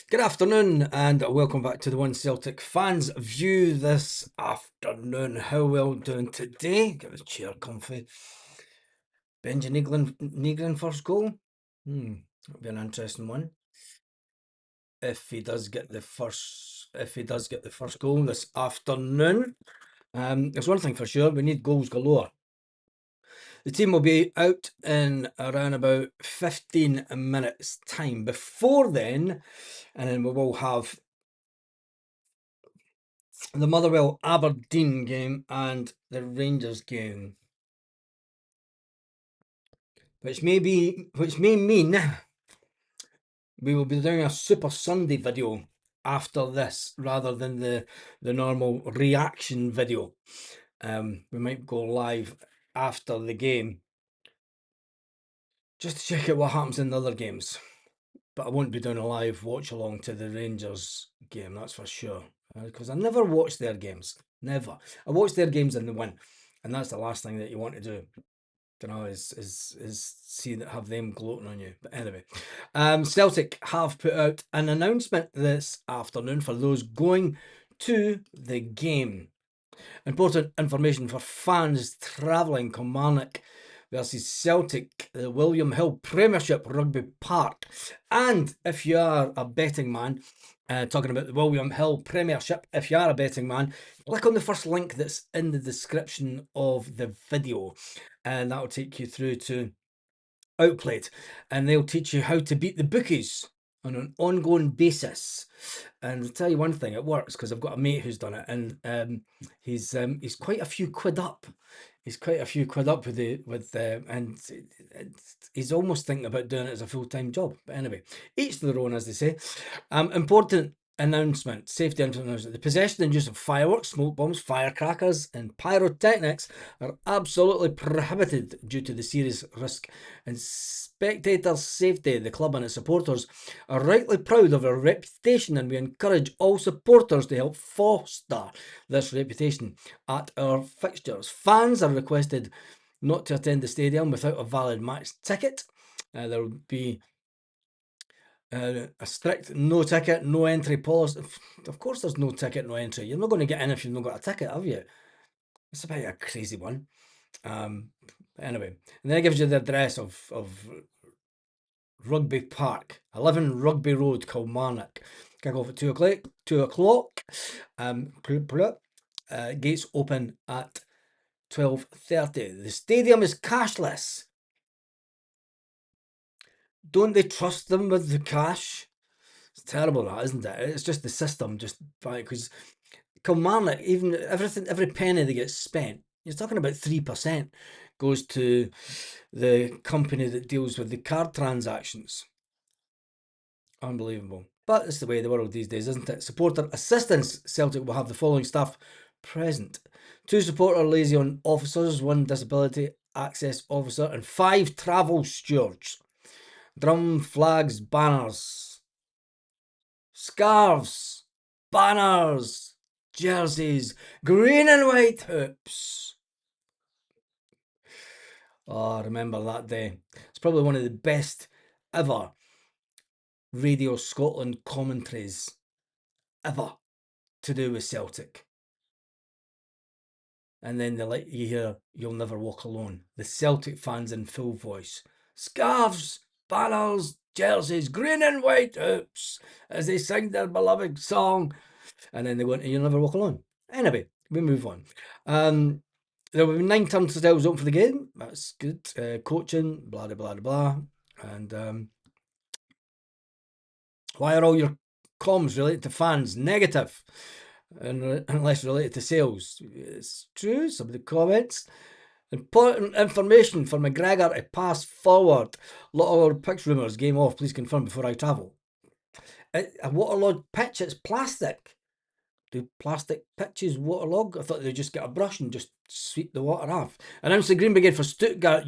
Good afternoon and welcome back to the One Celtic Fans View this afternoon. How well doing today? Get his chair comfy. Benji Negrin first goal? That'll be an interesting one. If he does get the first goal this afternoon. There's one thing for sure, we need goals galore. The team will be out in around about 15 minutes time. Before then, and then we will have the Motherwell Aberdeen game and the Rangers game, which may mean we will be doing a Super Sunday video after this rather than the normal reaction video. We might go live after the game just to check out what happens in the other games, but I won't be doing a live watch along to the Rangers game, that's for sure, because I never watch their games. Never. I watch their games and they win, and that's the last thing that you want to do. Is see that have them gloating on you. But anyway, Celtic have put out an announcement this afternoon for those going to the game. Important information for fans travelling: Kilmarnock versus Celtic, the William Hill Premiership Rugby Park. And if you are a betting man, talking about the William Hill Premiership, if you are a betting man, click on the first link that's in the description of the video, and that'll take you through to Outplayed, and they'll teach you how to beat the bookies on an ongoing basis. And I'll tell you one thing, it works, because I've got a mate who's done it, and he's quite a few quid up. He's quite a few quid up and he's almost thinking about doing it as a full-time job. But anyway, each to their own, as they say. Important announcement, safety announcement: the possession and use of fireworks, smoke bombs, firecrackers and pyrotechnics are absolutely prohibited due to the serious risk and spectators' safety. The club and its supporters are rightly proud of their reputation, and we encourage all supporters to help foster this reputation at our fixtures. Fans are requested not to attend the stadium without a valid match ticket. There will be a strict no ticket, no entry policy. Of course, there's no ticket, no entry. You're not going to get in if you've not got a ticket, have you? It's a bit of a crazy one. Anyway, and then it gives you the address of Rugby Park, 11 Rugby Road, Kilmarnock. Kick off at 2 o'clock. 2 o'clock. Gates open at 12:30. The stadium is cashless. Don't they trust them with the cash? It's terrible, that, isn't it? It's just the system, just because Kilmarnock, even every penny that gets spent, you're talking about 3% goes to the company that deals with the card transactions. Unbelievable. But it's the way of the world these days, isn't it? Supporter assistance: Celtic will have the following staff present: 2 supporter liaison officers, 1 disability access officer, and 5 travel stewards. Drum, flags, banners, scarves, banners, jerseys, green and white hoops. Oh, I remember that day. It's probably one of the best ever Radio Scotland commentaries ever to do with Celtic. And then you hear "You'll Never Walk Alone." The Celtic fans in full voice. Scarves, banners, jerseys, green and white hoops, as they sing their beloved song. And then they go into "You'll Never Walk Alone." Anyway, we move on. There will be 9 turnstiles open for the game. That's good. Coaching, blah, blah, blah, blah. And why are all your comms related to fans negative, unless related to sales? It's true, some of the comments. Important information for McGregor to pass forward. Waterlord pitch rumours, game off, please confirm before I travel. A waterlogged pitch, it's plastic. Do plastic pitches waterlog? I thought they'd just get a brush and just sweep the water off. Announce the Green Brigade for Stuttgart.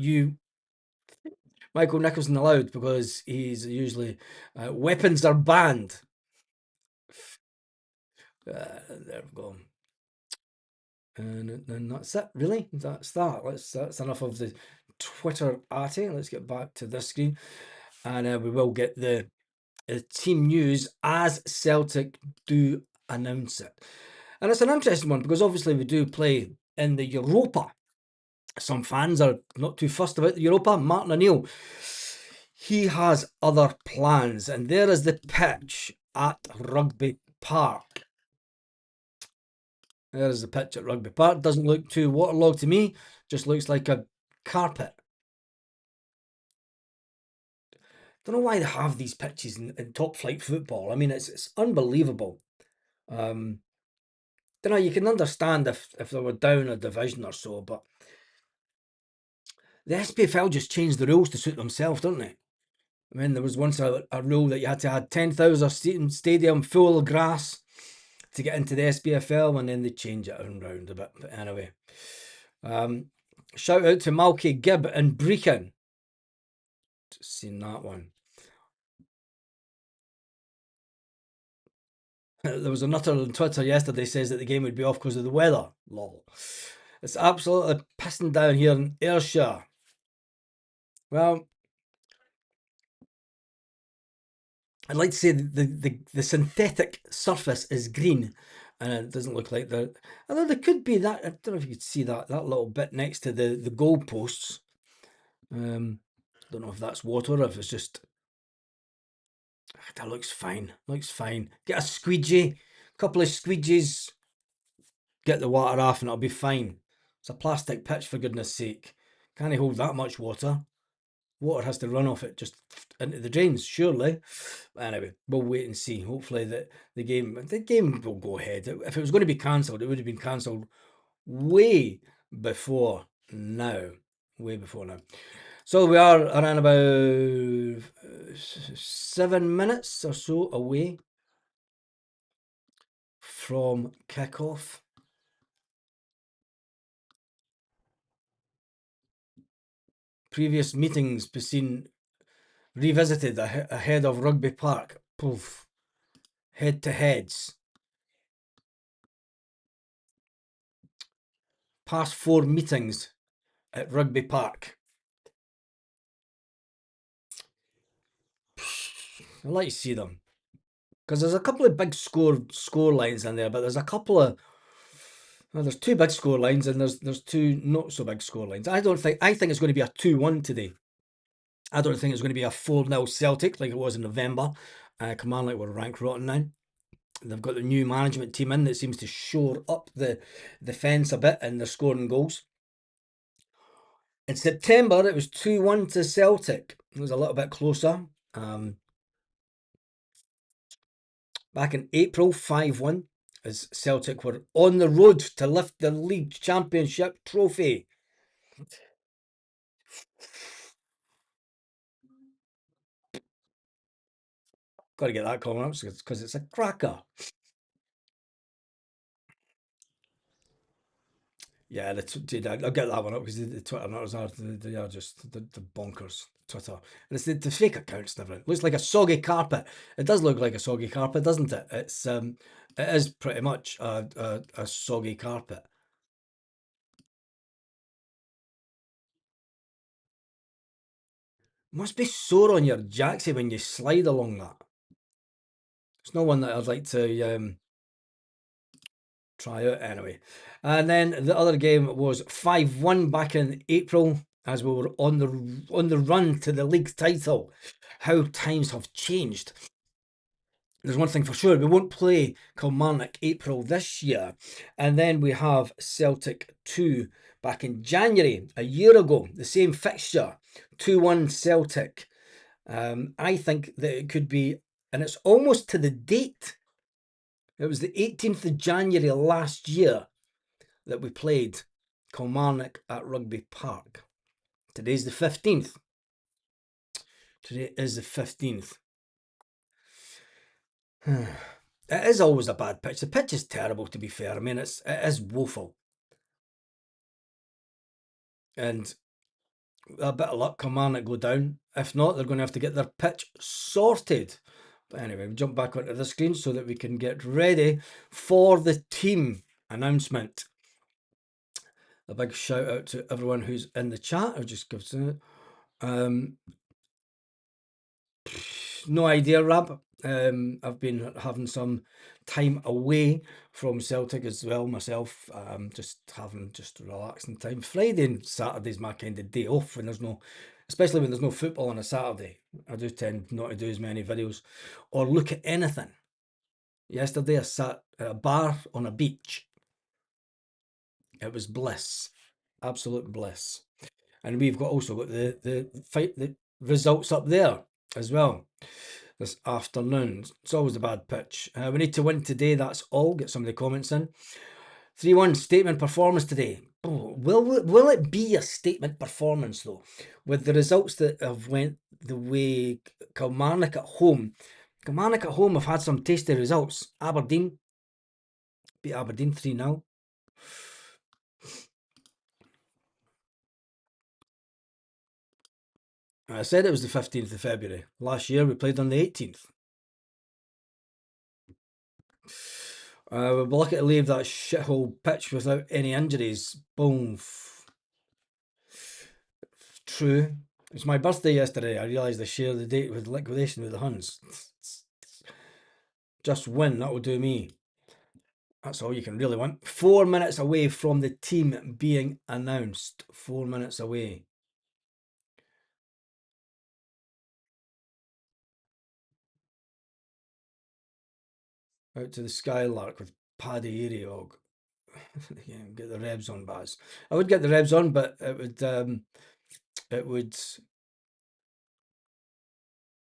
Michael Nicholson allowed, because he's usually weapons are banned. There we go. And that's it, really. That's that. That's enough of the Twitter arty. Let's get back to this screen, and we will get the team news as Celtic do announce it. And it's an interesting one because obviously we do play in the Europa. Some fans are not too fussed about the Europa. Martin O'Neill, he has other plans, and there is the pitch at Rugby Park. There is the pitch at Rugby Park. Doesn't look too waterlogged to me. Just looks like a carpet. Don't know why they have these pitches in top flight football. I mean, it's unbelievable. Don't know. You can understand if they were down a division or so, but the SPFL just changed the rules to suit themselves, don't they? I mean, there was once a rule that you had to have 10,000 seating stadium full of grass to get into the SPFL, and then they change it around a bit. But anyway, shout out to Malky Gibb and Brecon. Just seen that one. There was a nutter on Twitter yesterday says that the game would be off because of the weather. Lol. It's absolutely pissing down here in Ayrshire. Well, I'd like to say the synthetic surface is green, and it doesn't look like that. Although there could be that. I don't know if you could see that little bit next to the goal posts. Don't know if that's water or if it's just. That looks fine. Looks fine. Get a squeegee, couple of squeegees. Get the water off, and it'll be fine. It's a plastic pitch, for goodness sake. Can't hold that much water. Water has to run off it just into the drains, surely. Anyway, we'll wait and see. Hopefully the game will go ahead. If it was going to be cancelled, it would have been cancelled way before now. Way before now. So we are around about 7 minutes or so away from kickoff. Previous meetings be seen revisited ahead of Rugby Park. Poof. Head to heads. Past 4 meetings at Rugby Park. I'd like to see them. Because there's a couple of big score lines in there, but there's a couple of there's 2 big score lines and there's 2 not so big score lines. I think it's going to be a 2-1 today. I don't think it's going to be a 4-0 Celtic like it was in November. Kilmarnock were rank rotten now. They've got the new management team in that seems to shore up the defence a bit and they're scoring goals. In September, it was 2-1 to Celtic. It was a little bit closer. Back in April, 5-1, as Celtic were on the road to lift the league championship trophy. Got to get that coming up because it's a cracker. Yeah, I'll get that one up because the Twitter nutters they are just the bonkers Twitter. And it's the fake accounts and everything. It looks like a soggy carpet. It does look like a soggy carpet, doesn't it? It is pretty much a soggy carpet. Must be sore on your jacksie when you slide along that. It's no one that I'd like to try out anyway. And then the other game was 5-1 back in April as we were on the run to the league title. How times have changed. There's one thing for sure, we won't play Kilmarnock April this year. And then we have Celtic 2 back in January, a year ago, the same fixture, 2-1 Celtic. I think that it could be, and it's almost to the date. It was the 18th of January last year that we played Kilmarnock at Rugby Park. Today's the 15th. Today is the 15th. It is always a bad pitch. The pitch is terrible, to be fair. I mean, it is woeful. And a bit of luck, Kilmarnock go down. If not, they're going to have to get their pitch sorted. But anyway, we jump back onto the screen so that we can get ready for the team announcement. A big shout out to everyone who's in the chat. I'll just give it. No idea, Rab. I've been having some time away from Celtic as well myself. Just having just relaxing time. Friday and Saturday's my kind of day off when there's no, especially when there's no football on a Saturday. I do tend not to do as many videos or look at anything. Yesterday I sat at a bar on a beach. It was bliss, absolute bliss. And we've got also got the results up there as well this afternoon. It's always a bad pitch. We need to win today. That's all. Get some of the comments in. 3-1 statement performance today. Oh, will it be a statement performance though? With the results that have went the way Kilmarnock at home. Kilmarnock at home have had some tasty results. Aberdeen beat Aberdeen 3-0. I said it was the 15th of February. Last year we played on the 18th. We're lucky to leave that shithole pitch without any injuries. Boom. True. It's my birthday yesterday. I realised I share the date with liquidation with the Huns. Just win, that will do me. That's all you can really want. 4 minutes away from the team being announced. 4 minutes away. Out to the Skylark with Paddy Ariog. Yeah, get the revs on, Baz. I would get the revs on, but it would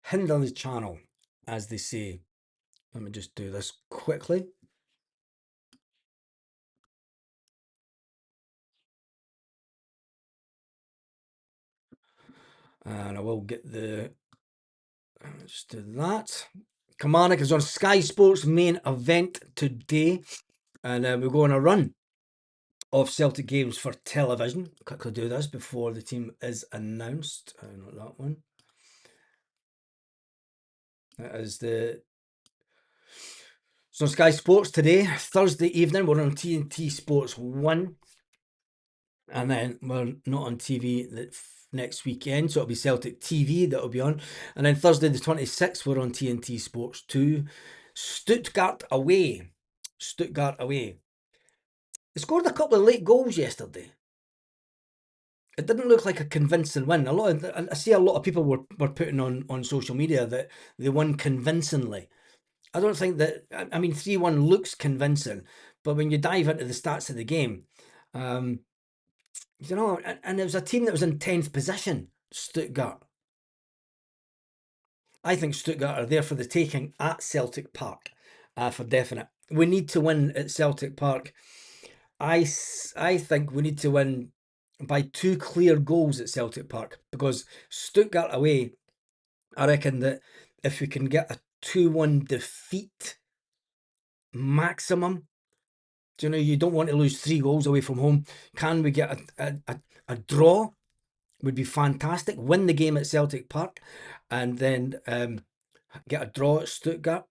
hinder the channel, as they say. Let me just do this quickly. And I will get the, just do that. Kilmarnock is on Sky Sports main event today. And we'll go on a run of Celtic games for television. Quickly do this before the team is announced. Not that one. That is the... So Sky Sports today, Thursday evening, we're on TNT Sports 1. And then we're not on TV next weekend, so it'll be Celtic TV that'll be on. And then Thursday the 26th, we're on TNT Sports 2. Stuttgart away. Stuttgart away. They scored a couple of late goals yesterday. It didn't look like a convincing win. I see a lot of people were putting on social media that they won convincingly. I don't think that, I mean, 3-1 looks convincing, but when you dive into the stats of the game, you know, and it was a team that was in 10th position, Stuttgart. I think Stuttgart are there for the taking at Celtic Park, for definite. We need to win at Celtic Park. I think we need to win by 2 clear goals at Celtic Park, because Stuttgart away, I reckon that if we can get a 2-1 defeat maximum, do you know, you don't want to lose 3 goals away from home. Can we get a draw? Would be fantastic. Win the game at Celtic Park and then get a draw at Stuttgart.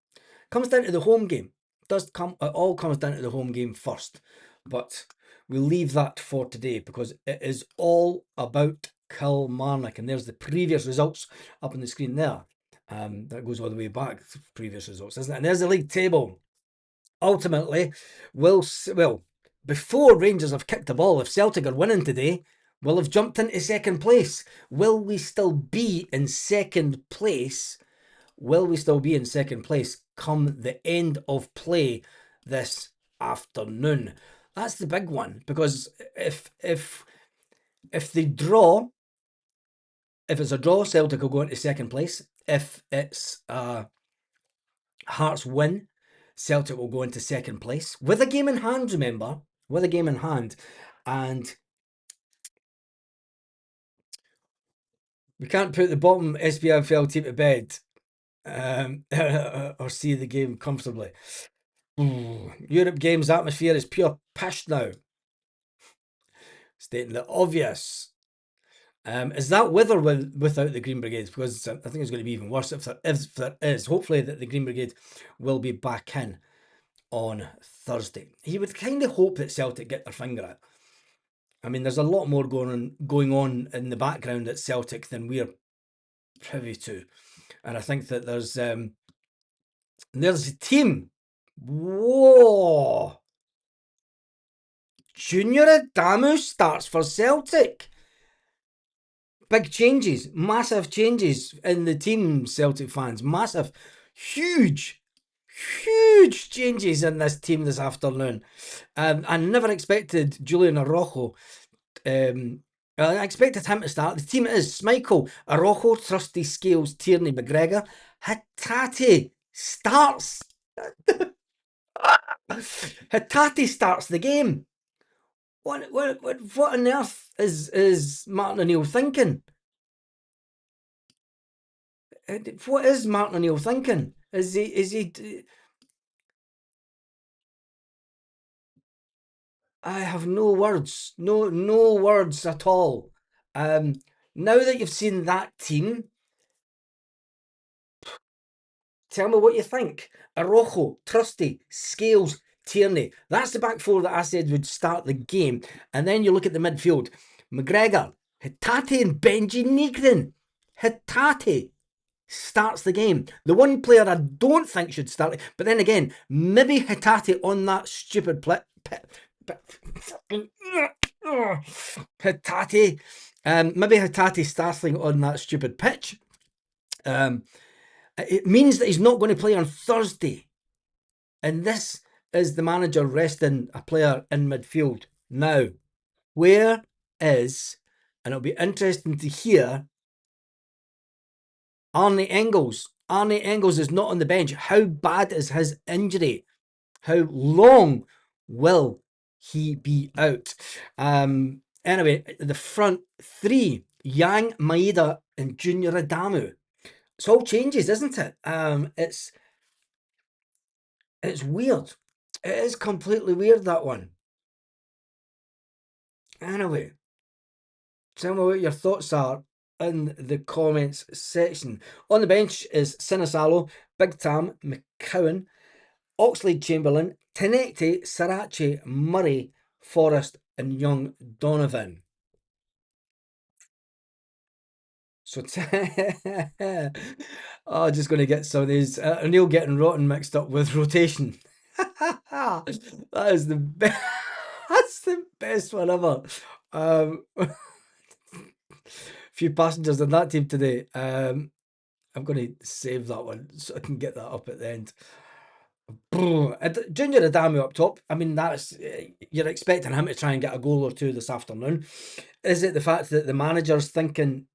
Comes down to the home game. It all comes down to the home game first. But we'll leave that for today because it is all about Kilmarnock. And there's the previous results up on the screen there. That goes all the way back to previous results, isn't it? And there's the league table. Ultimately, before Rangers have kicked the ball, if Celtic are winning today, we'll have jumped into second place. Will we still be in second place? Will we still be in second place come the end of play this afternoon? That's the big one, because if they draw, if it's a draw, Celtic will go into second place. If it's Hearts win, Celtic will go into second place with a game in hand, remember, with a game in hand. And we can't put the bottom SPFL team to bed or see the game comfortably. Ooh, Europe Games atmosphere is pure pish now. Stating the obvious. Is that with or without the Green Brigade? Because I think it's going to be even worse if there is. Hopefully that the Green Brigade will be back in on Thursday. You would kind of hope that Celtic get their finger out. I mean, there's a lot more going on in the background at Celtic than we're privy to. And I think that there's a team. Whoa! Junior Adamu starts for Celtic. Big changes, massive changes in the team, Celtic fans. Massive, huge, huge changes in this team this afternoon. I never expected Julian Araujo. I expected him to start. The team is Schmeichel, Araujo, Trusty, Scales, Tierney, McGregor. Hatate starts. Hatate starts the game. What on earth is Martin O'Neill thinking? What is Martin O'Neill thinking? Is he? I have no words. No words at all. Now that you've seen that team, tell me what you think. Araujo, Trusty, Scales, Tierney. That's the back four that I said would start the game. And then you look at the midfield. McGregor, Hatate and Benji Negrin. Hatate starts the game. The one player I don't think should start, but then again, maybe Hatate on that stupid Hatate. Maybe Hatate starting on that stupid pitch. It means that he's not going to play on Thursday. And this is the manager resting a player in midfield. Now, where is, and it'll be interesting to hear, Arne Engels. Arne Engels is not on the bench. How bad is his injury? How long will he be out? Anyway, the front three, Yang, Maeda, and Junior Adamu. It's all changes, isn't it? It's weird. It is completely weird, that one. Anyway, tell me what your thoughts are in the comments section. On the bench is Sinisalo, Big Tam, McCowan, Oxlade-Chamberlain, Tenecte, Sarace, Murray, Forrest, and young Donovan. So, just going to get some of these. O'Neill getting rotten mixed up with rotation. That is the best. That's the best one ever. Few passengers on that team today. I'm going to save that one so I can get that up at the end. Junior Adamu up top. I mean, that's you're expecting him to try and get a goal or two this afternoon. Is it the fact that the manager's thinking,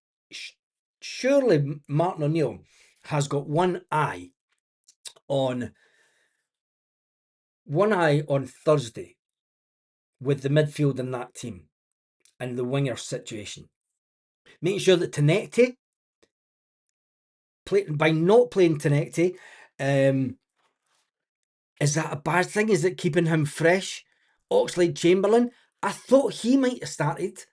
surely Martin O'Neill has got one eye on Thursday with the midfield in that team and the winger situation, making sure that Tenecte, by not playing Tenecte, is that a bad thing? Is it keeping him fresh? Oxlade-Chamberlain, I thought he might have started.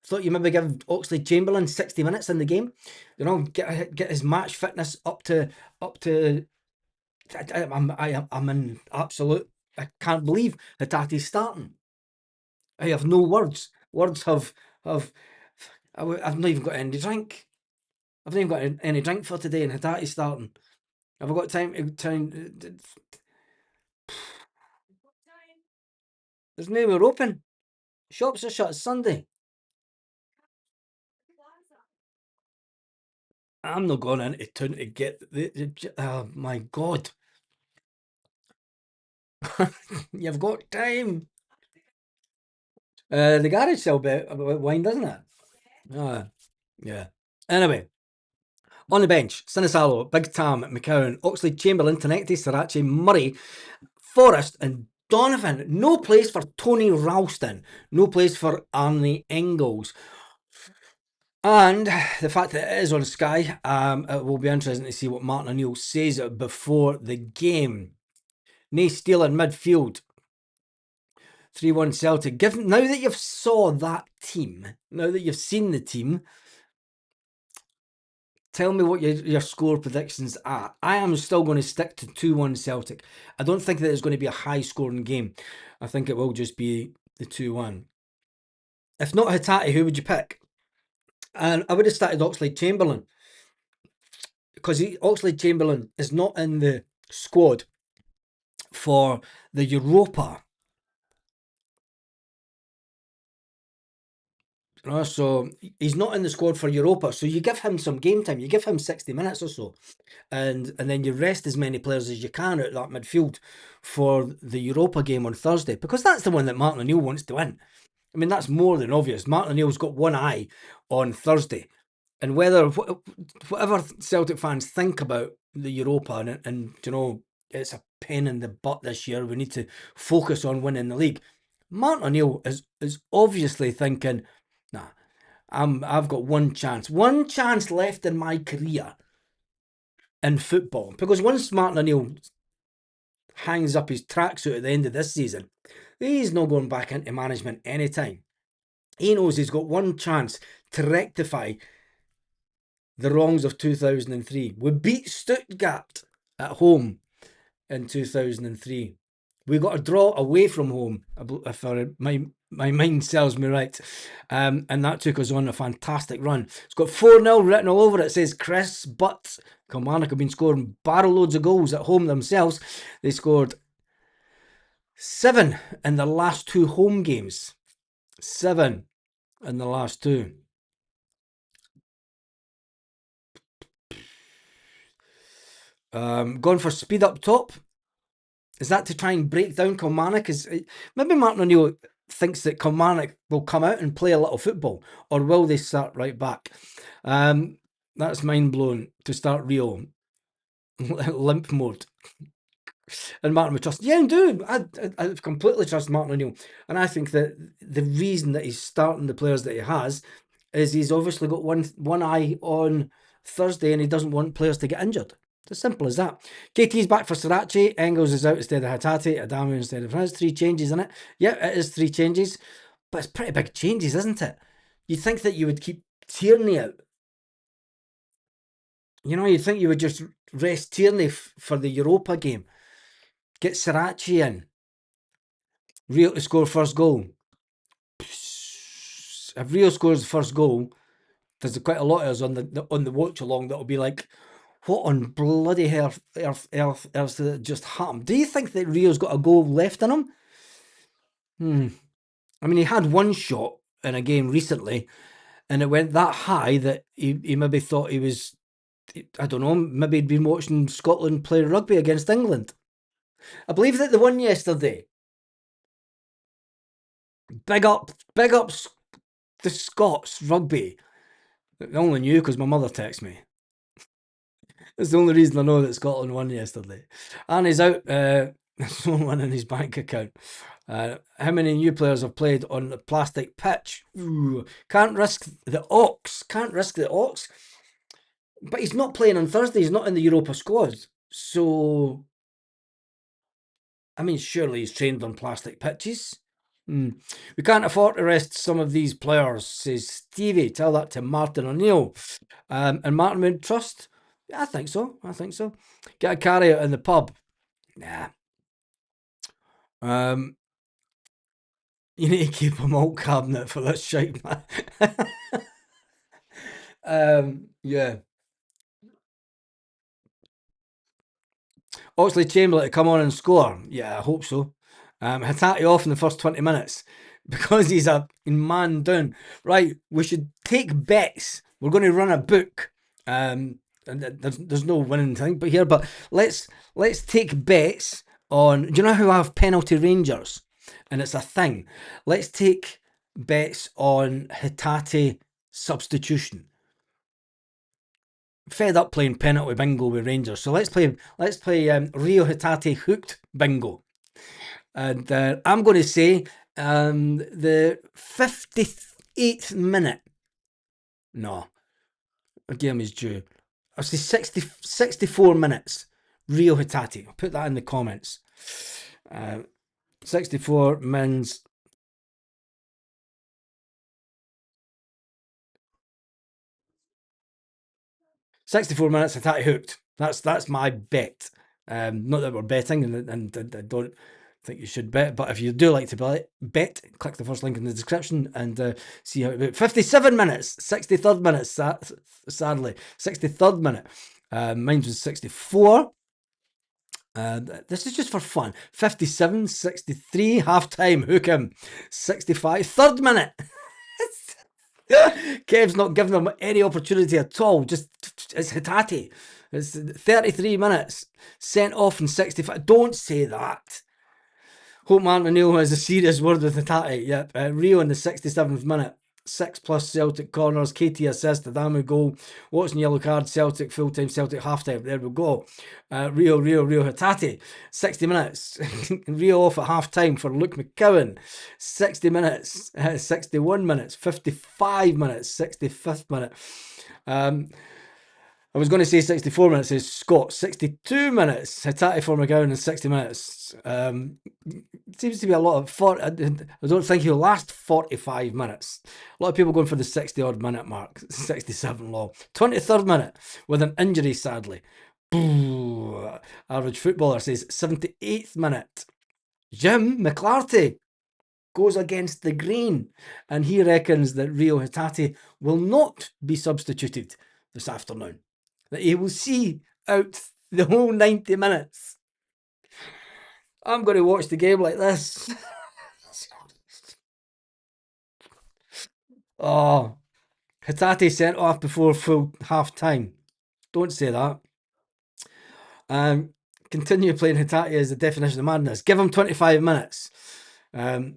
Thought you maybe give Oxlade-Chamberlain 60 minutes in the game. You know, get his match fitness up to. I'm in absolute. I can't believe Hatate's starting. I have no words. Words have. I've not even got any drink. I've not even got any drink for today, and Hatate's starting. Have I got time? There's nowhere open. Shops are shut. It's Sunday. I'm not going into town to get oh my God. You've got time. The garage sell wine, doesn't it? Yeah. Anyway, on the bench, Sinisalo, Big Tam, McCowan, Oxlade-Chamberlain, Tenecte, Sarace, Murray, Forrest, and Donovan. No place for Tony Ralston. No place for Arne Engels. And the fact that it is on Sky, it will be interesting to see what Martin O'Neill says before the game. Nae Steele in midfield. 3-1 Celtic. Now that you've saw that team, now that you've seen the team, tell me what your score predictions are. I am still going to stick to 2-1 Celtic. I don't think that it's going to be a high-scoring game. I think it will just be the 2-1. If not Hatate, who would you pick? And I would have started Oxlade-Chamberlain. because Oxlade-Chamberlain is not in the squad for the Europa. So he's not in the squad for Europa. So you give him some game time. You give him 60 minutes or so, and then you rest as many players as you can out of that midfield for the Europa game on Thursday, because that's the one that Martin O'Neill wants to win. I mean, that's more than obvious. Martin O'Neill's got one eye on Thursday. And whatever Celtic fans think about the Europa, and it's a pain in the butt this year, we need to focus on winning the league. Martin O'Neill is obviously thinking, nah, I've got one chance left in my career in football. Because once Martin O'Neill hangs up his tracksuit at the end of this season, he's not going back into management anytime. He knows he's got one chance to rectify the wrongs of 2003. We beat Stuttgart at home in 2003. We got a draw away from home, if my mind serves me right. And that took us on a fantastic run. It's got 4-0 written all over it. It says Chris, but Kilmarnock have been scoring barrel loads of goals at home themselves. They scored 7 in the last 2 home games. 7 in the last 2. Going for speed up top. Is that to try and break down Kilmarnock? Maybe Martin O'Neill thinks that Kilmarnock will come out and play a little football, or will they start right back? That's mind blowing to start Rio limp mode. And Martin would trust. Yeah, I do. I completely trust Martin O'Neill, and I think that the reason that he's starting the players that he has is he's obviously got one eye on Thursday, and he doesn't want players to get injured. It's as simple as that. KT's back for Sriracha. Engels is out instead of Hatate. Adamu instead of Hans. 3 changes in it. Yeah, it is 3 changes. But it's pretty big changes, isn't it? You'd think that you would keep Tierney out. You'd think you would just rest Tierney for the Europa game. Get Sriracha in. Rio to score first goal. If Rio scores the first goal, there's quite a lot of us on the watch along that'll be like, what on bloody earth did it just happen? Do you think that Rio's got a goal left in him? I mean, he had one shot in a game recently, and it went that high that he maybe thought he was, I don't know, maybe he'd been watching Scotland play rugby against England. I believe that they won yesterday. Big up the Scots rugby. I only knew because my mother texted me. That's the only reason I know that Scotland won yesterday. And he's out. There's no one in his bank account. How many new players have played on the plastic pitch? Ooh, can't risk the Ox. But he's not playing on Thursday. He's not in the Europa squad. So, I mean, surely he's trained on plastic pitches. We can't afford to rest some of these players, says Stevie. Tell that to Martin O'Neill. And Martin would trust. I think so. Get a carry out in the pub. Nah. You need to keep a malt cabinet for this shite, man. Yeah. Oxlade-Chamberlain to come on and score. Yeah, I hope so. Hatate off in the first 20 minutes because he's a man down. Right, we should take bets. We're going to run a book. And there's no winning thing but here, but let's take bets on. Do you know who have penalty rangers? And it's a thing. Let's take bets on Hatate substitution. Fed up playing penalty bingo with Rangers, so let's play Rio Hatate hooked bingo. And I'm going to say the 58th minute. No, a game is due. I'll say 64 minutes. Rio Hatate. I'll put that in the comments. 64 mins. Hatate hooked. That's my bet. Not that we're betting, and I don't think you should bet, but if you do like to bet, click the first link in the description and see how it goes. 57 minutes, 63rd minute, sadly. 63rd minute. Mine was 64. This is just for fun. 57, 63, half time, hook him. 65, third minute. Kev's not giving them any opportunity at all. Just it's Hatate. It's 33 minutes. Sent off in 65. Don't say that. Hope Martin O'Neill has a serious word with Hatate. Yep. Rio in the 67th minute. 6+ Celtic corners. KT assist. Adamu goal. Watson yellow card. Celtic full time. Celtic half time. There we go. Rio Hatate. 60 minutes. Rio off at half time for Luke McCowan. 60 minutes. 61 minutes. 55 minutes. 65th minute. I was going to say 64 minutes is Scott. 62 minutes. Hatate for McGowan in 60 minutes. Seems to be a lot of... I don't think he'll last 45 minutes. A lot of people going for the 60-odd minute mark. 67 long. 23rd minute with an injury, sadly. Average footballer says 78th minute. Jim McClarty goes against the grain, and he reckons that Rio Hatate will not be substituted this afternoon. That he will see out the whole 90 minutes. I'm going to watch the game like this. Oh, Hatate sent off before full half time. Don't say that. Continue playing Hatate as the definition of madness. Give him 25 minutes.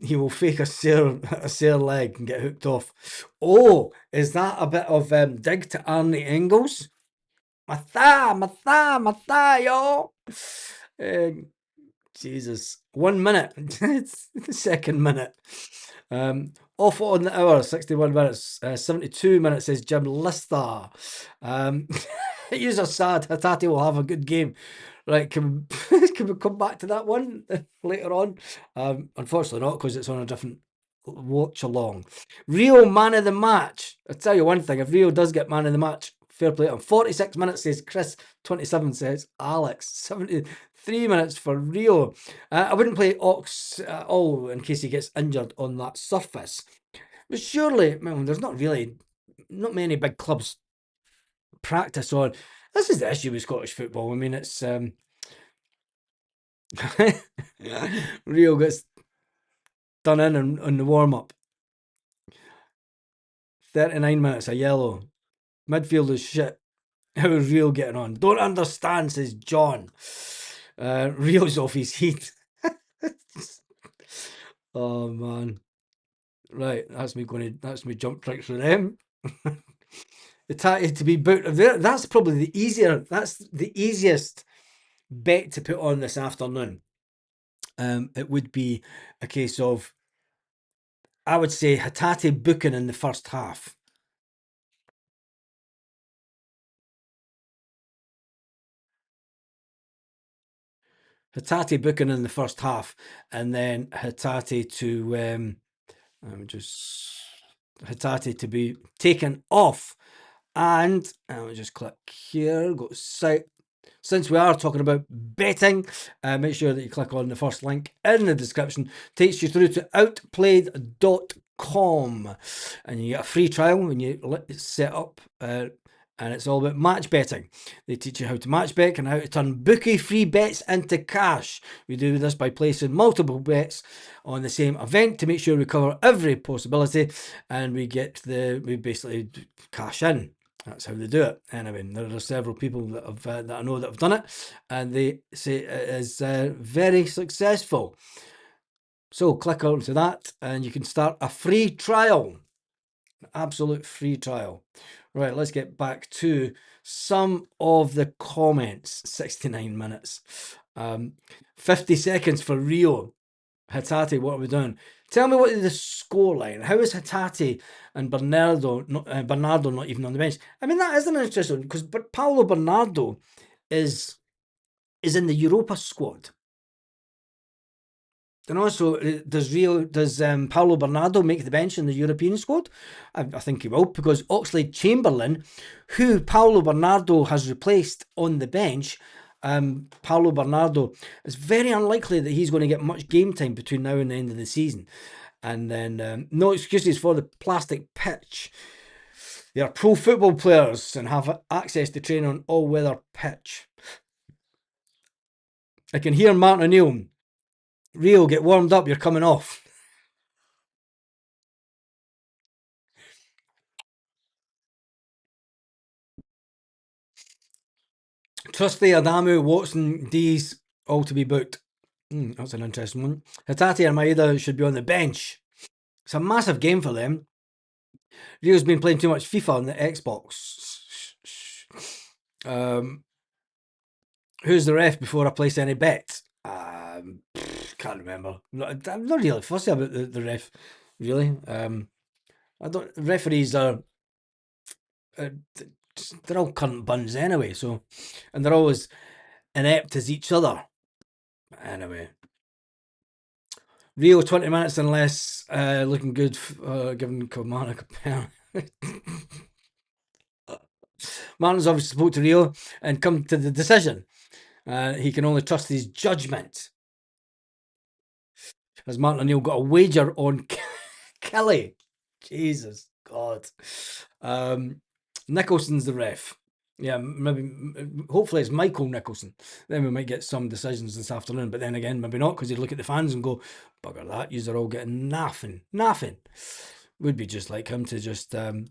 He will fake a sore leg and get hooked off. Oh, is that a bit of dig to Arnie Engels? My yo. Jesus. 1 minute. It's the second minute. Off on the hour, 61 minutes. 72 minutes, says Jim Lister. Yous are sad. Hatate will have a good game. Right, can we come back to that one later on? Unfortunately not, because it's on a different watch along. Rio man of the match. I'll tell you one thing, if Rio does get man of the match, fair play to him. 46 minutes, says Chris. 27 says Alex. 73 minutes for Rio. I wouldn't play Ox at all in case he gets injured on that surface. But surely, there's not many big clubs practice on. This is the issue with Scottish football. I mean, it's Rio gets done in on the warm-up. 39 minutes, a yellow. Midfield is shit. How is Rio getting on? Don't understand, says John. Rio's off his heat. Oh, man. Right, that's me jump tricks for them. Hatate to be booked. That's probably that's the easiest bet to put on this afternoon. It would be a case of, I would say, Hatate booking in the first half. Hatate booking in the first half, and then Hatate to be taken off. And I'll just click here, go to site. Since we are talking about betting, make sure that you click on the first link in the description. Takes you through to outplayed.com, and you get a free trial when you set up. And it's all about match betting. They teach you how to match bet and how to turn bookie free bets into cash. We do this by placing multiple bets on the same event to make sure we cover every possibility, and we basically cash in. That's how they do it. Anyway, there are several people that I know that have done it, and they say it is very successful. So click onto that, and you can start a free trial. Absolute free trial. Right, let's get back to some of the comments. 69 minutes. 50 seconds for Rio. Hatate, what are we doing? Tell me what is the scoreline. How is Hatate and Bernardo not even on the bench? I mean, that is an interesting one, because Paulo Bernardo is in the Europa squad. And also, does Paulo Bernardo make the bench in the European squad? I think he will, because Oxlade-Chamberlain, who Paulo Bernardo has replaced on the bench, Paulo Bernardo, it's very unlikely that he's going to get much game time between now and the end of the season. And then, no excuses for the plastic pitch. They are pro football players and have access to train on all-weather pitch. I can hear Martin O'Neill. Rio, get warmed up, you're coming off. Trusty, Adamu, Watson, Dees, all to be booked. That's an interesting one. Hatate and Maeda should be on the bench. It's a massive game for them. Rio's been playing too much FIFA on the Xbox. Who's the ref before I place any bets? Can't remember. I'm not really fussy about the ref, really. I don't. Referees are they're all cunt buns anyway. So, and they're always inept as each other. Anyway, Rio 20 minutes and less, looking good. Giving Kilmarnock a pen. Martin's obviously spoke to Rio and come to the decision. He can only trust his judgment. Has Martin O'Neill got a wager on Kelly? Jesus God. Nicholson's the ref. Yeah, maybe. Hopefully it's Michael Nicholson. Then we might get some decisions this afternoon. But then again, maybe not, because he'd look at the fans and go, "Bugger that! Yous are all getting naffing. Would be just like him to just vote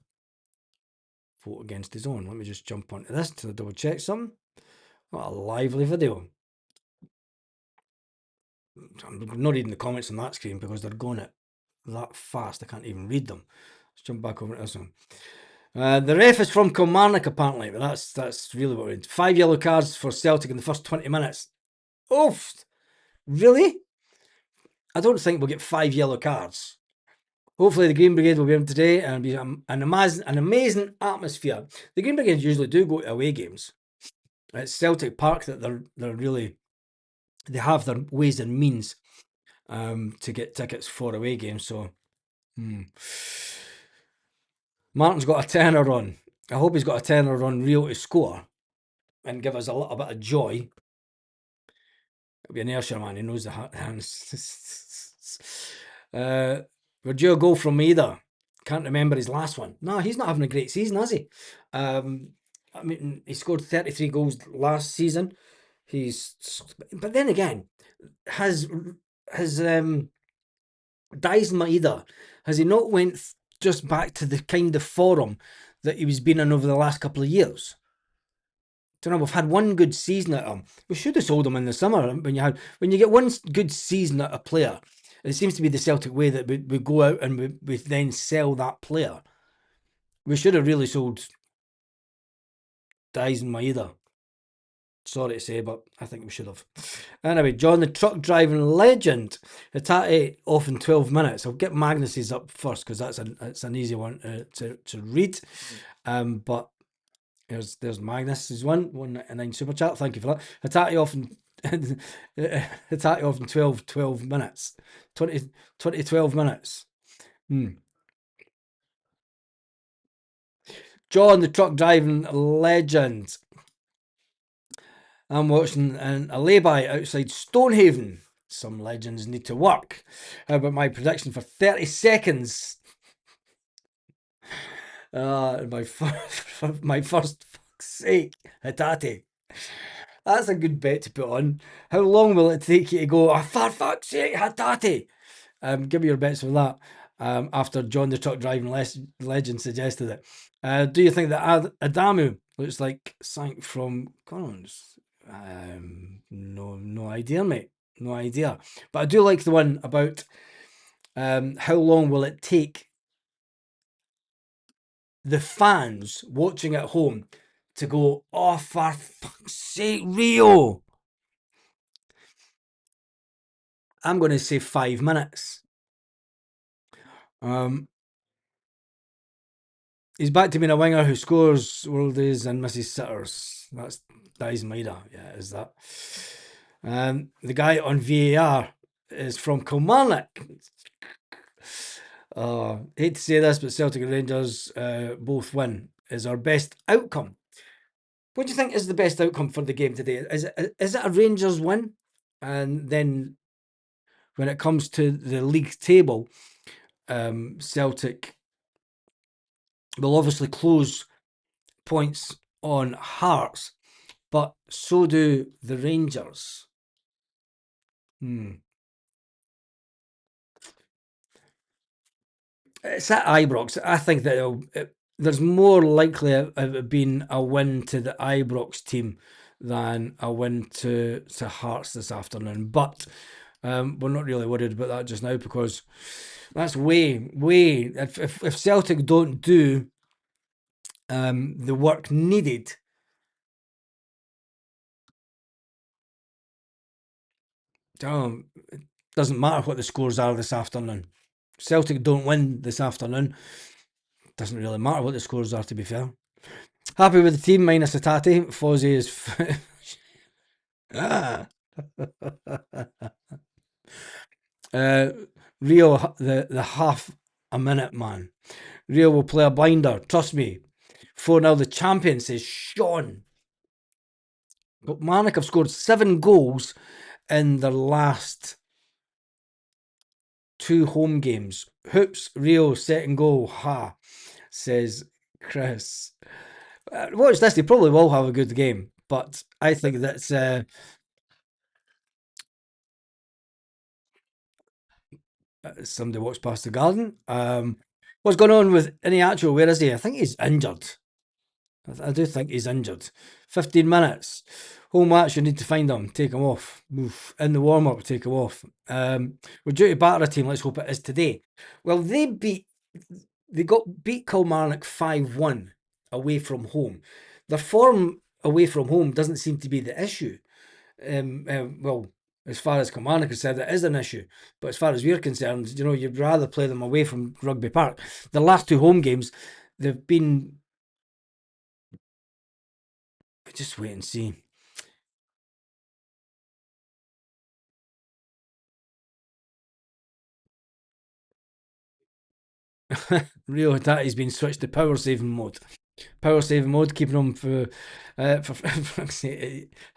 against his own." Let me just jump onto this to double check something. What a lively video. I'm not reading the comments on that screen because they're going it that fast. I can't even read them. Let's jump back over to this one. The ref is from Kilmarnock, apparently, but that's really what we're in. 5 yellow cards for Celtic in the first 20 minutes. Oof! Really? I don't think we'll get 5 yellow cards. Hopefully the Green Brigade will be in today and be an amazing atmosphere. The Green Brigade usually do go to away games. It's Celtic Park that they're really, they have their ways and means to get tickets for away games. So Martin's got a tenner on. I hope he's got a tenner on Rio to score and give us a little bit of joy. It'll be an Ayrshire man. He knows the hands. We're due a goal from Maeda. Can't remember his last one. No, he's not having a great season, has he? I mean, he scored 33 goals last season. But then again, has Dyson Maeda, has he not went just back to the kind of form that he was been in over the last couple of years? Don't know. We've had one good season at him. We should have sold him in the summer. When you get one good season at a player, it seems to be the Celtic way that we go out and we then sell that player. We should have really sold Dyson Maeda. Sorry to say, but I think we should have. Anyway, John, the truck driving legend, Hatate off in 12 minutes. I'll get Magnus's up first because it's an easy one to read. But there's Magnus's 199 super chat. Thank you for that. Hatate off in Hatate off in 12 minutes. 12 minutes. John, the truck driving legend. I'm watching a lay-by outside Stonehaven. Some legends need to work. How about my prediction for 30 seconds? My first, fuck's sake, Hatate. That's a good bet to put on. How long will it take you to go, for fuck's sake, Hatate? Give me your bets for that. After John the truck driving legend suggested it. Do you think that Adamu looks like something from Collins? No idea, mate. No idea. But I do like the one about how long will it take the fans watching at home to go, oh, for fuck's sake, Rio. I'm going to say 5 minutes. He's back to being a winger who scores worldies and misses sitters. That's Dyson Maeda. Yeah, is that. The guy on VAR is from Kilmarnock. Hate to say this, but Celtic and Rangers both win is our best outcome. What do you think is the best outcome for the game today? Is it a Rangers win? And then when it comes to the league table, Celtic will obviously close points on Hearts, but so do the Rangers. It's at Ibrox. I think that there's more likely of it being a win to the Ibrox team than a win to Hearts this afternoon. But we're not really worried about that just now because that's way. If Celtic don't do the work needed, it doesn't matter what the scores are this afternoon. Celtic don't win this afternoon. Doesn't really matter what the scores are, to be fair. Happy with the team minus Hatate. Fozzie is. Rio, the half a minute man. Rio will play a blinder. Trust me. 4-0 the champion, says Sean. But Kilmarnock have scored 7 goals in their last 2 home games. Hoops, Rio, second goal. Ha, says Chris. Watch this, they probably will have a good game. But I think that's somebody walks past the garden. What's going on with Iniacho? Where is he? I think he's injured. I do think he's injured. 15 minutes. Whole match, you need to find him, take him off. Oof. In the warm up, take him off. We're due to batter a team. Let's hope it is today. Well, they beat Kilmarnock 5-1 away from home. Their form away from home doesn't seem to be the issue. Well, as far as Kilmarnock is said, it is an issue. But as far as we're concerned, you'd rather play them away from Rugby Park. The last 2 home games, they've been. Just wait and see. Rio Hatate's been switched to power saving mode. Power saving mode, keeping him for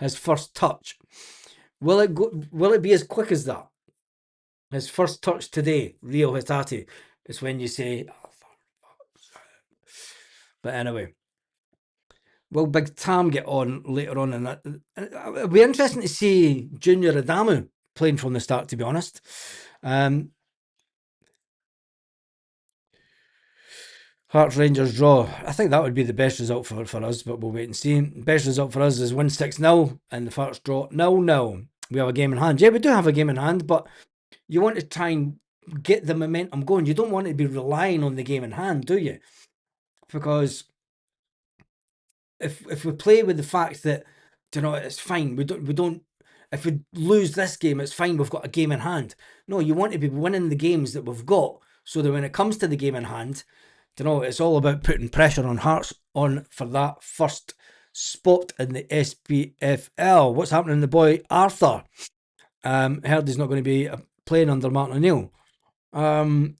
his first touch. Will it be as quick as that? His first touch today, Rio Hatate, is when you say. But anyway, will Big Tam get on later on in that? It'll be interesting to see Junior Adamu playing from the start, to be honest. Hearts Rangers draw. I think that would be the best result for us, but we'll wait and see. Best result for us is win 6-0 and the Hearts draw 0-0. We have a game in hand. Yeah, we do have a game in hand, but you want to try and get the momentum going. You don't want to be relying on the game in hand, do you? Because if we play with the fact that it's fine, we don't. If we lose this game, it's fine. We've got a game in hand. No, you want to be winning the games that we've got, so that when it comes to the game in hand, it's all about putting pressure on Hearts on for that first spot in the SPFL. What's happening to the boy Arthur? Heard he's not going to be playing under Martin O'Neill.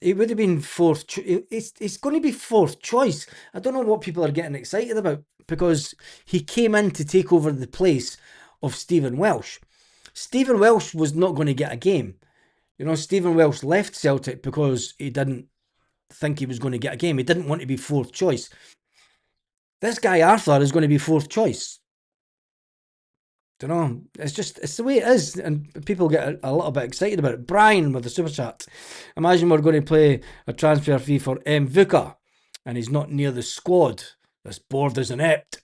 He would have been fourth. It's going to be fourth choice. I don't know what people are getting excited about because he came in to take over the place of Stephen Welsh. Stephen Welsh was not going to get a game. Stephen Welsh left Celtic because he didn't think he was going to get a game. He didn't want to be fourth choice. This guy Arthur is going to be fourth choice. It's the way it is, and people get a little bit excited about it. Brian with the super chat. Imagine we're going to play a transfer fee for Mvuka, and he's not near the squad. This board is inept.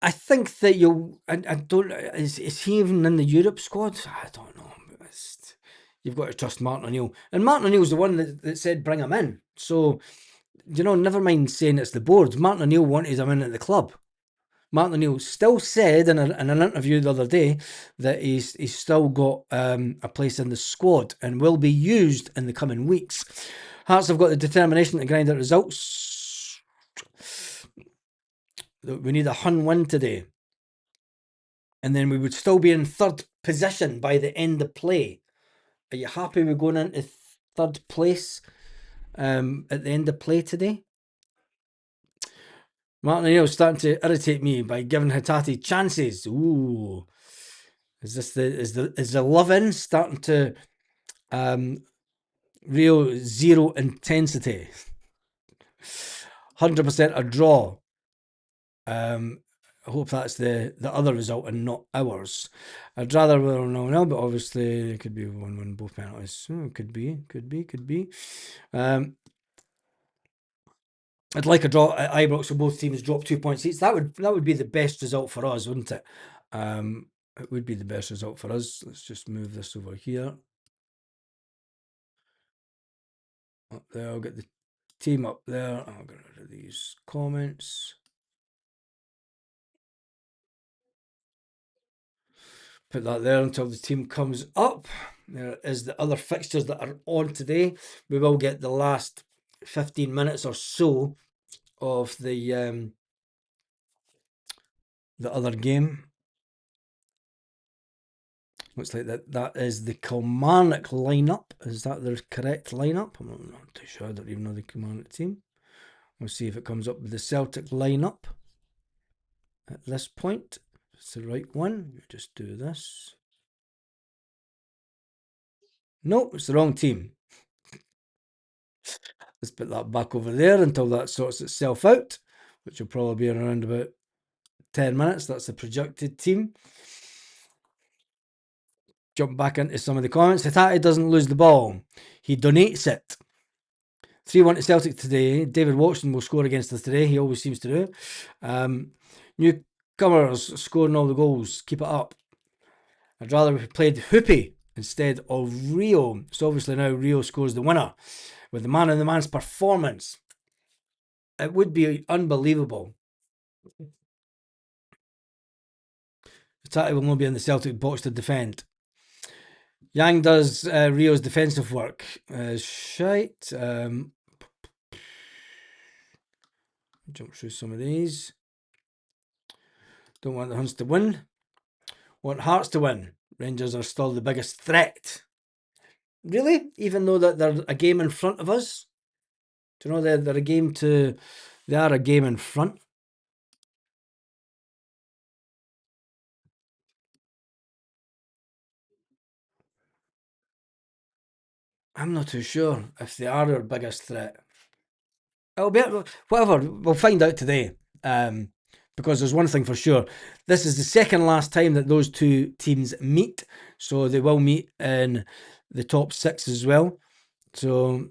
I think that I don't. Is he even in the Europe squad? I don't know. You've got to trust Martin O'Neill, and Martin O'Neill's the one that said bring him in. So. Never mind saying it's the board. Martin O'Neill wanted him in at the club. Martin O'Neill still said in an interview the other day that he's still got a place in the squad and will be used in the coming weeks. Hearts have got the determination to grind out results. We need a Hun win today. And then we would still be in third position by the end of play. Are you happy with going into third place at the end of play today? Martin O'Neill's starting to irritate me by giving Hatate chances. Ooh, is the love in starting to Rio, zero intensity. 100% a draw. I hope that's the other result and not ours. I'd rather we don't know now, but obviously it could be 1-1 both penalties. Could be. I'd like a draw at Ibrox so both teams drop 2 points each. That would be the best result for us, wouldn't it? It would be the best result for us. Let's just move this over here. Up there, I'll get the team up there. I'll get rid of these comments. Put that there until the team comes up. There is the other fixtures that are on today. We will get the last 15 minutes or so of the other game. Looks like that is the Kilmarnock lineup. Is that the correct lineup? I'm not too sure. I don't even know the Kilmarnock team. We'll see if it comes up with the Celtic lineup at this point. It's the right one. Just do this. No, it's the wrong team. Let's put that back over there until that sorts itself out, which will probably be around about 10 minutes. That's the projected team. Jump back into some of the comments. Hitati doesn't lose the ball. He donates it. 3-1 to Celtic today. David Watson will score against us today. He always seems to do. Newcomers scoring all the goals. Keep it up. I'd rather we played Hoopy instead of Rio. So obviously now Rio scores the winner with the man of the man's performance. It would be unbelievable. Hitati will not be in the Celtic box to defend. Yang does Rio's defensive work. Shite. Jump through some of these. Don't want the Hunts to win. Want Hearts to win. Rangers are still the biggest threat. Really? Even though that they're a game in front of us? Do you know they're a game to... They are a game in front. I'm not too sure if they are our biggest threat. It'll be... Whatever. We'll find out today. Because there's one thing for sure. This is the second last time that those two teams meet. So they will meet in the top 6 as well. So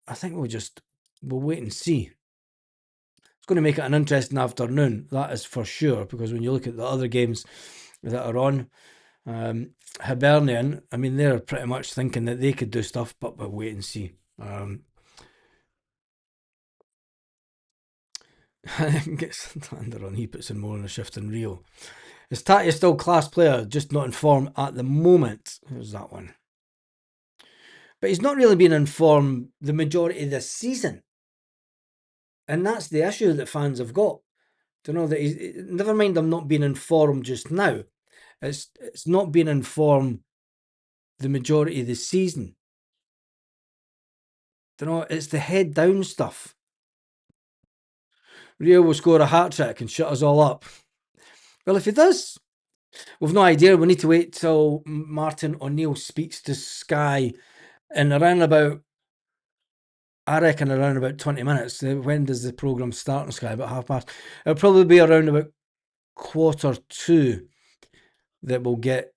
I think we'll wait and see. It's going to make it an interesting afternoon, that is for sure, because when you look at the other games that are on, Hibernian, I mean, they're pretty much thinking that they could do stuff, but we'll wait and see. Gets Lander on, he puts in more on a shift than Rio. Is Tati still class player, just not in form at the moment? Here's that one. But he's not really been in form the majority of this season. And that's the issue that fans have got. To know that he's, never mind him not being in form just now. It's not being in form the majority of the season. You know, it's the head down stuff. Rio will score a hat trick and shut us all up. Well, if he does, we've no idea. We need to wait till Martin O'Neill speaks to Sky in around about, I reckon around about 20 minutes. When does the programme start on Sky? About 2:30. It'll probably be around about 1:45 that we'll get.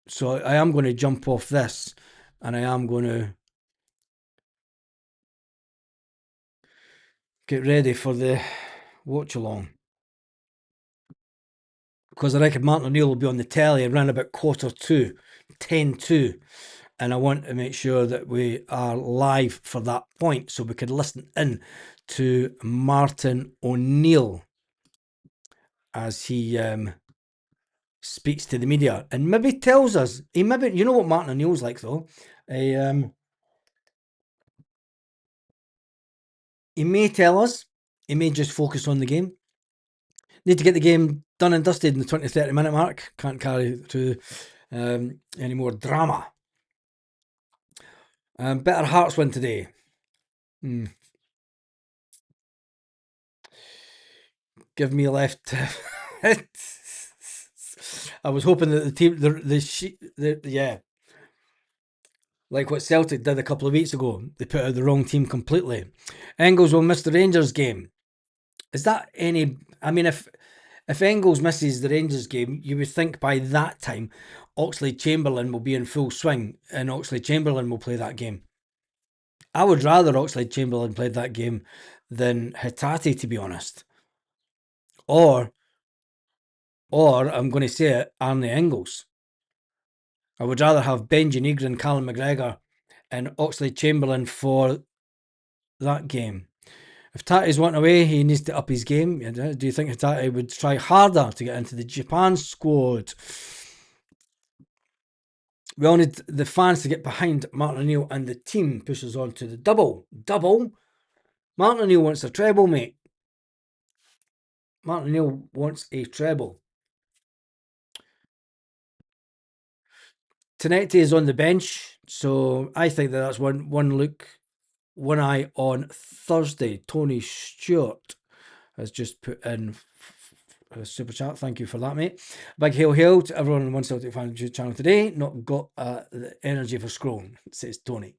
So I am going to jump off this and I am going to get ready for the watch along. Because I reckon Martin O'Neill will be on the telly around about 1:45, 10:02. And I want to make sure that we are live for that point so we could listen in to Martin O'Neill as he speaks to the media and maybe tells us, you know what Martin O'Neill's like though, he may tell us, he may just focus on the game. Need to get the game done and dusted in the 20-30 minute mark. Can't carry to any more drama. Better Hearts win today. Give me left. I was hoping that the team, yeah. like what Celtic did a couple of weeks ago. They put out the wrong team completely. Engels will miss the Rangers game. Is that any? I mean, if Engels misses the Rangers game, you would think by that time Oxlade-Chamberlain will be in full swing and Oxlade-Chamberlain will play that game. I would rather Oxlade-Chamberlain played that game than Hatate, to be honest. Or I'm going to say it, Arnie Engels. I would rather have Benji Negrin, Callum McGregor, and Oxlade-Chamberlain for that game. If Tate's wanting away, he needs to up his game. Do you think Tate would try harder to get into the Japan squad? We all need the fans to get behind Martin O'Neill, and the team pushes on to the double. Double? Martin O'Neill wants a treble, mate. Martin O'Neill wants a treble. Tenecti is on the bench, so I think that's one look, one eye on Thursday. Tony Stewart has just put in a super chat. Thank you for that, mate. Big hail to everyone on One Celtic Fan YouTube channel today. Not got the energy for scrolling, says Tony.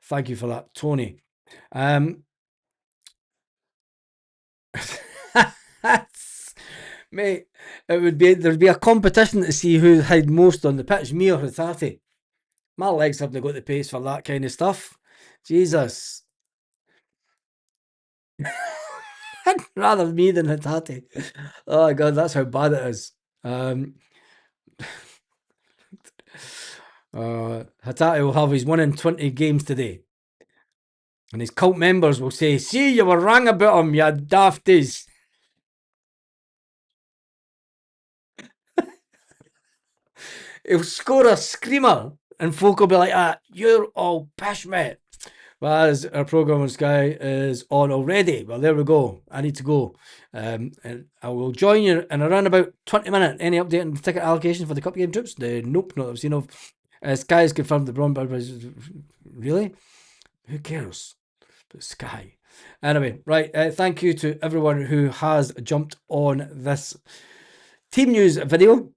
Thank you for that, Tony. Mate, there'd be a competition to see who had most on the pitch, me or Hatate. My legs haven't got the pace for that kind of stuff. Jesus. I'd rather me than Hatate. Oh my god, that's how bad it is. Hatate will have his 1 in 20 games today. And his cult members will say, see, you were wrong about him, you dafties. He'll score a screamer and folk will be like, you're all pish, mate. Well, as our programme on Sky is on already. Well, there we go. I need to go. And I will join you in around about 20 minutes. Any update on the ticket allocation for the Cup game trips? Nope, not that I've seen of. Sky has confirmed the Braun. Really? Who cares? But Sky. Anyway, right. Thank you to everyone who has jumped on this team news video.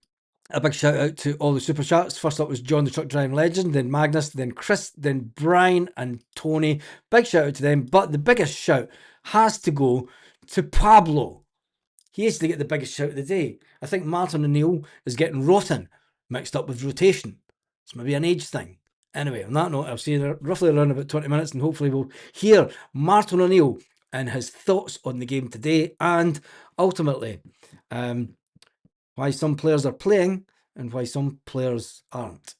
A big shout out to all the super chats. First up was John the Truck Driving Legend, then Magnus, then Chris, then Brian and Tony. Big shout out to them. But the biggest shout has to go to Pablo. He has to get the biggest shout of the day. I think Martin O'Neill is getting rotten mixed up with rotation. It's maybe an age thing. Anyway, on that note, I'll see you roughly around about 20 minutes and hopefully we'll hear Martin O'Neill and his thoughts on the game today and ultimately why some players are playing and why some players aren't.